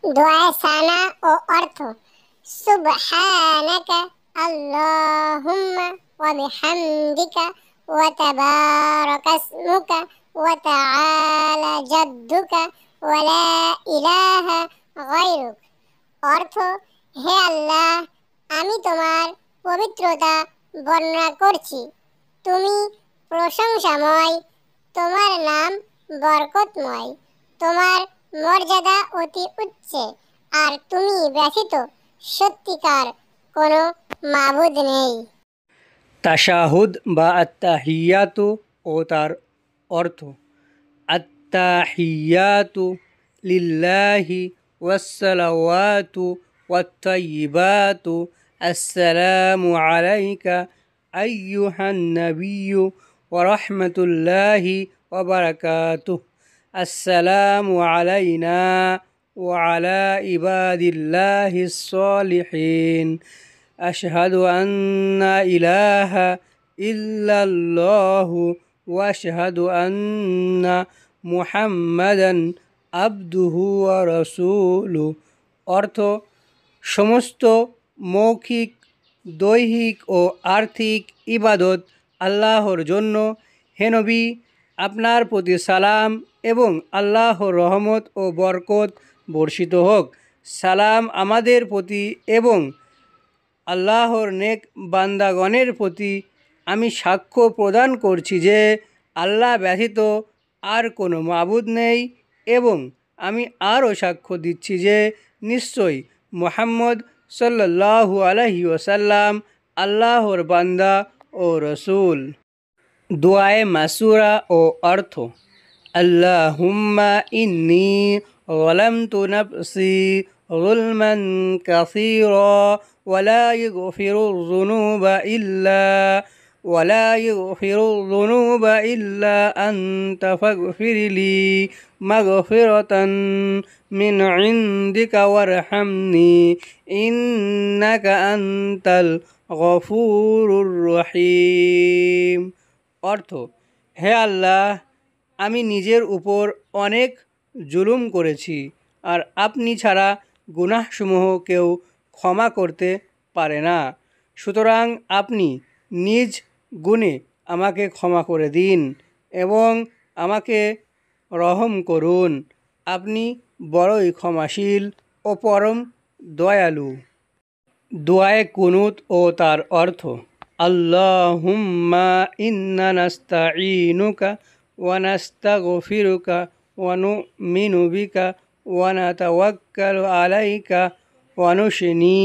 দোয়ায়ে সানা ও অর্থ সুবহানাকা আল্লাহুম্মা ওয়া বিহামদিকা ওয়া তাবারাকা ইসমুকা ওয়া তাআলা জাদ্দুকা ওয়া লা ইলাহা গায়রুক। অর্থ, হে আল্লাহ, আমি তোমার পবিত্রতা বর্ণনা করছি, তুমি প্রশংসাময়, তোমার নাম বরকতময়, তোমার মর্যাদা অতি উচ্চে, আর তুমি ব্যতীত সত্যিকার কোনো মাবুদ নেই। তাশাহুদ বা আত্তাহিয়াতু ও তার অর্থ আত্তাহিয়াতু লিল্লাহি ওয়াসসালাওয়াতু ওয়াত্তাইয়িবাতু আসসালামু আলাইকা আইয়ুহান নাবিয়্যু ওয়া রাহমাতুল্লাহি ওয়া বারাকাতুহু আসসালামু আলাইনা ওয়া আলা ইবাদিল্লাহিস সালিহিন আশহাদু আন্না ইলাহা ইল্লাল্লাহু ওয়া আশহাদু আন্না মুহাম্মাদান আবদুহু ওয়া রাসূলুহু। অর্থ, সমস্ত মৌখিক, দৈহিক ও আর্থিক ইবাদত আল্লাহর জন্য। হে নবী, আপনার প্রতি সালাম এবং আল্লাহর রহমত ও বরকত বর্ষিত হোক। সালাম আমাদের প্রতি এবং আল্লাহর নেক বান্দাগণের প্রতি। আমি সাক্ষ্য প্রদান করছি যে আল্লাহ ব্যতীত আর কোনো মাবুদ নেই, এবং আমি আরও সাক্ষ্য দিচ্ছি যে নিশ্চয়ই মুহাম্মদ সাল্লাল্লাহু আলাইহি ওয়াসাল্লাম আল্লাহর বান্দা ও রসুল। দোয়ায়ে মাসুরা ও অর্থ আল্লাহুম্মা ইন্নী যালামতু নাফসি যুলমান কাসীরা ওয়ালা ইয়াগফিরুয-যুনুবা ইল্লা আনতা ফাগফিরলি মাগফিরাতান মিন ইনদিকা ওয়ারহামনি ইন্নাকা আনতাল গফুরুর রহিম। অর্থ, হে আল্লাহ, আমি নিজের উপর অনেক জুলুম করেছি, আর আপনি ছাড়া গুনাহসমূহ কেউ ক্ষমা করতে পারে না। সুতরাং আপনি নিজ গুণে আমাকে ক্ষমা করে দিন এবং আমাকে রহম করুন। আপনি বড়ই ক্ষমাশীল ও পরম দয়ালু। দোয়ায়ে কুনুত ও তার অর্থ আল্লাহুম্মা ইন্না নাস্তাঈনুকা ওয়া নাস্তাগফিরুকা ওয়া নু'মিনু বিকা ওয়া নাতাওয়াক্কালু আলাইকা ওয়া নুসনি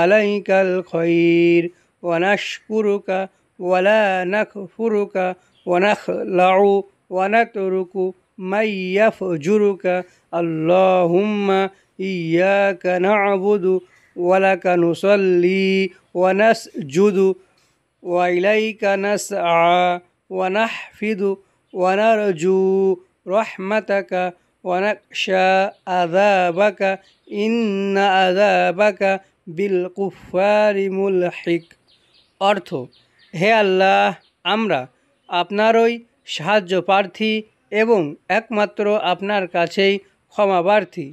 আলাইকাল খায়র ওয়া নাশকুরুকা ওয়া লা নাকফুরুকা ওয়া নাখলাউ ওয়া নাতরুকু মান ইয়াফজুরুকা আল্লাহুম্মা ইয়্যাকা না'বুদু ওয়া লাকা নুসাল্লি ওয়া নাসজুদু ওয়া ইলাইকা নাসআ ওয়া নাহফিদু ওয়া নারজু রাহমাতাকা ওয়া নাখশা আযাবাকা ইন্না আযাবাকা বিল কুফফারি মুলহিক। অর্থ, হে আল্লাহ, আমরা আপনারই সাহায্য প্রার্থী এবং একমাত্র আপনার কাছেই ক্ষমাপ্রার্থী।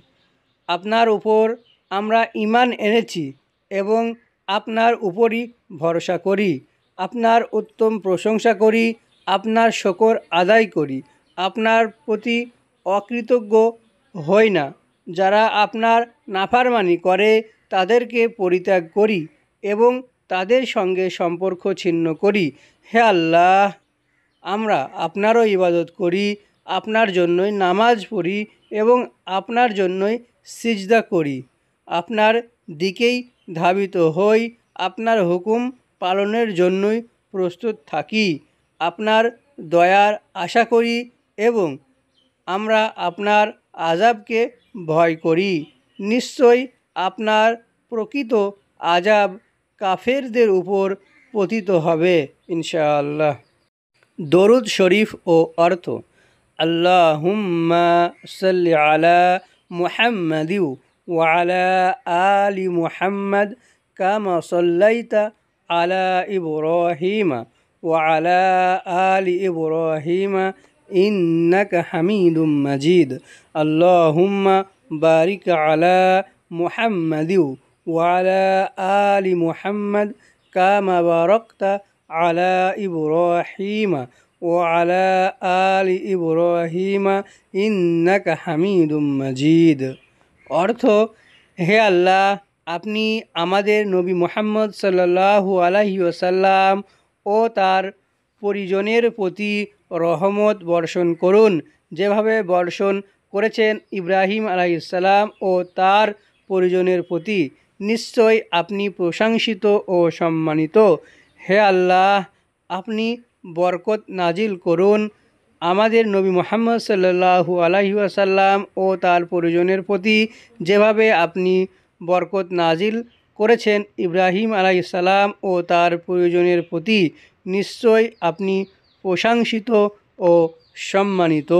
আপনার উপর আমরা ঈমান এনেছি এবং আপনার উপরই ভরসা করি। আপনার উত্তম প্রশংসা করি, আপনার শকর আদায় করি, আপনার প্রতি অকৃতজ্ঞ হই না। যারা আপনার নাফরমানি করে তাদেরকে পরিত্যাগ করি এবং তাদের সঙ্গে সম্পর্ক ছিন্ন করি। হে আল্লাহ, আমরা আপনারও ইবাদত করি, আপনার জন্যই নামাজ পড়ি এবং আপনার জন্যই সিজদা করি। আপনার দিকেই ধাবিত হই, আপনার হুকুম পালনের জন্যই প্রস্তুত থাকি। আপনার দয়ার আশা করি এবং আমরা আপনার আযাবকে ভয় করি। নিশ্চয়ই আপনার প্রকৃত আযাব কাফেরদের উপর পতিত হবে ইনশাআল্লাহ। দরুদ শরীফ ও অর্থ আল্লাহুম্মা সাল্লি আলা মুহাম্মাদি ওয়া আলা আলি মুহাম্মাদ কামা সাল্লাইতা আলা ইব্রাহিমা ওয়া আলা আলি ইব্রাহিমা ইন্নাকা হামিদুম মাজিদ। আল্লাহুম্মা বারিক আলা মুহাম্মাদিউ ওয়া আলা আলি মুহাম্মাদ কামা বারাকতা আলা ইব্রাহিমা ওয়া আলা আলি ইব্রাহিমা ইন্নাকা হামিদুম মাজিদ। অর্থ, হে আল্লাহ, আপনি আমাদের নবী মুহাম্মদ সাল্লাল্লাহু আলাইহি ওয়াসাল্লাম ও তার পরিজনের প্রতি রহমত বর্ষণ করুন, যেভাবে বর্ষণ করেছেন ইব্রাহিম আলাইহিস সালাম ও তার পরিজনের প্রতি। নিশ্চয় আপনি প্রশংসিত ও সম্মানিত। হে আল্লাহ, আপনি বরকত নাজিল করুন আমাদের নবী মুহাম্মদ সাল্লাল্লাহু আলাইহি ওয়াসাল্লাম ও তার পরিজনের প্রতি, যেভাবে আপনি বরকত নাজিল করেছেন ইব্রাহিম আলাইহিস সালাম ও তার পরিজনের প্রতি। নিশ্চয় আপনি প্রশংসিত ও সম্মানিত।